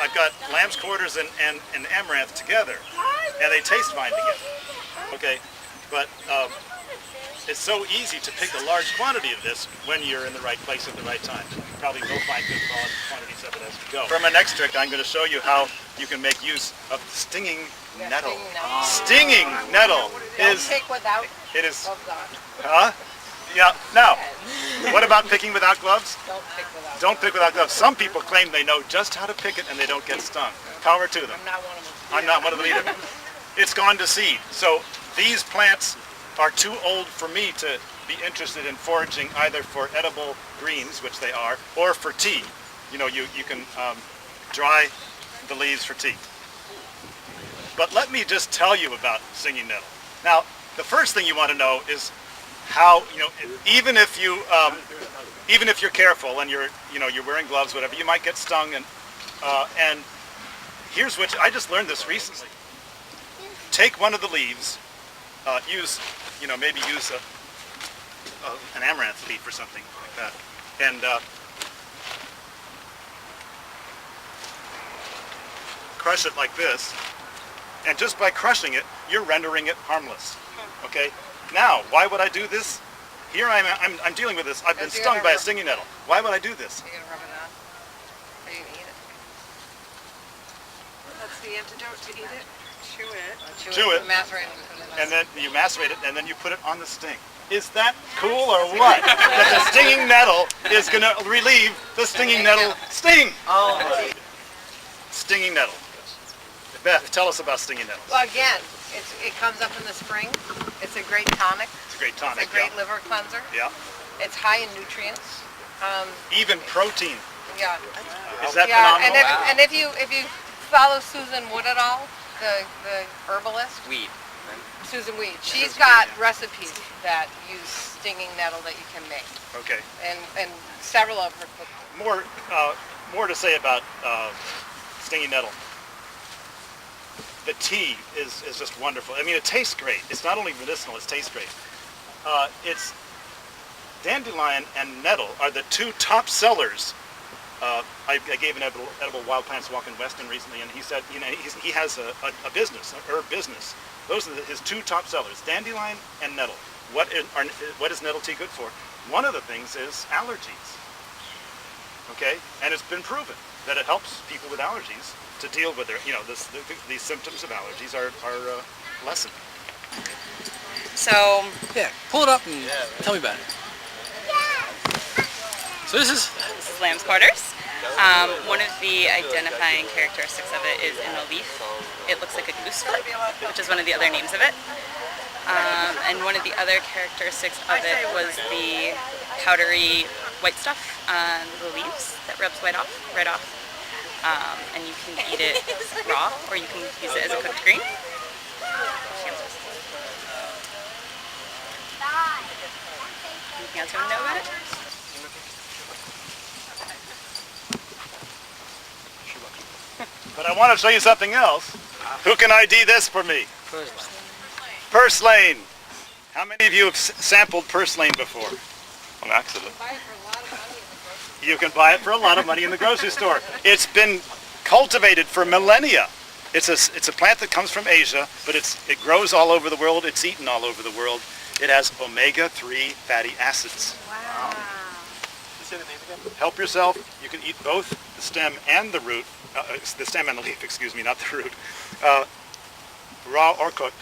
I've got lamb's quarters and amaranth together, and they taste fine together. Okay, but it's so easy to pick a large quantity of this when you're in the right place at the right time. You probably will find good quantities of it as we go. For my next trick, I'm going to show you how you can make use of stinging nettle. Stinging nettle is... Don't pick without gloves on. Huh? Yeah. Now, what about picking without gloves? Don't pick without gloves. Don't pick without gloves. Some people claim they know just how to pick it and they don't get stung. Power to them. I'm not one of them. I'm not one of them either. It's gone to seed. So these plants are too old for me to be interested in foraging either for edible greens, which they are, or for tea. You know, you can dry the leaves for tea. But let me just tell you about stinging nettle. Now, the first thing you want to know is how, you know, even if you're careful and you're wearing gloves, whatever, you might get stung. And here's what I just learned this recently. Take one of the leaves, maybe use an amaranth leaf or something like that, and crush it like this. And just by crushing it, you're rendering it harmless. Okay. Now, why would I do this? Here I'm dealing with this. I've been stung by a stinging nettle. Why would I do this? You're gonna rub it on. Are you gonna eat it? That's the antidote to eat it. Chew it. Chew it. Macerate it. And then you macerate it, and then you put it on the sting. Is that cool or what? That the stinging nettle is going to relieve the stinging nettle sting. Oh. Stinging nettle. Beth, tell us about stinging nettles. Well, again, it comes up in the spring. It's a great tonic. It's a great tonic. It's a great liver cleanser. Yeah. It's high in nutrients. Even protein. Yeah. Is that phenomenal? phenomenal? And if you follow Susan Wood at all, the herbalist. Weed. Susan Weed. She's got recipes that use stinging nettle that you can make. Okay. And several of her cookbooks. More to say about stinging nettle. The tea is just wonderful. I mean, it tastes great. It's not only medicinal, it tastes great. It's dandelion and nettle are the two top sellers. I gave an edible wild plants walk in Weston recently, and he said, he has a business, an herb business. Those are his two top sellers, dandelion and nettle. What is nettle tea good for? One of the things is allergies. Okay, and it's been proven that it helps people with allergies to deal with their, these symptoms of allergies are lessened. So yeah, pull it up and tell me about it. So this is lamb's quarters. One of the identifying characteristics of it is in the leaf. It looks like a goose foot, which is one of the other names of it. And one of the other characteristics of it was the powdery white stuff on the leaves that rubs right off. And you can eat it raw, or you can use it as a cooked green. Anything else you want to know about it? But I want to show you something else. Who can ID this for me? Purslane. How many of you have sampled purslane before? On accident. You can buy it for a lot of money in the grocery store. It's been cultivated for millennia. It's a plant that comes from Asia, but it grows all over the world. It's eaten all over the world. It has omega-3 fatty acids. Wow. Help yourself. You can eat both the stem and the root. The stem and the leaf, excuse me, not the root. Raw or cooked.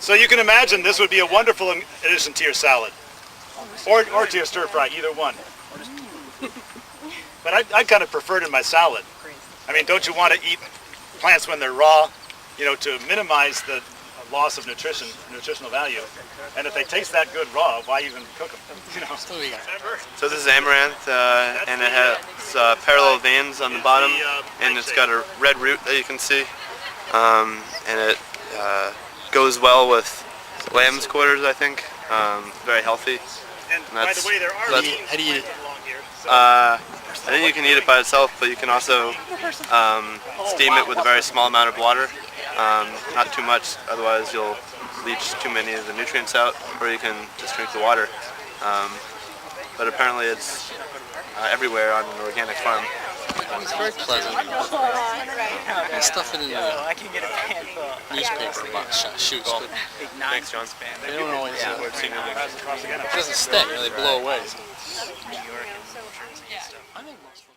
So you can imagine this would be a wonderful addition to your salad. Or to your stir fry, either one. But I kind of prefer it in my salad. I mean, don't you want to eat plants when they're raw, to minimize the loss of nutritional value? And if they taste that good raw, why even cook them? So this is amaranth, and it has parallel veins on the bottom, and it's got a red root that you can see, and it goes well with lamb's quarters, I think. Very healthy. And by the way, there are how do you eat it? I think you can eat it by itself, but you can also steam it with a very small amount of water. Not too much, otherwise you'll leach too many of the nutrients out, or you can just drink the water. But apparently it's everywhere on an organic farm. It's very pleasant. I stuff it in the newspaper box shoots, but Thanks, John. they don't always. It doesn't stay. They blow away. I think most folks.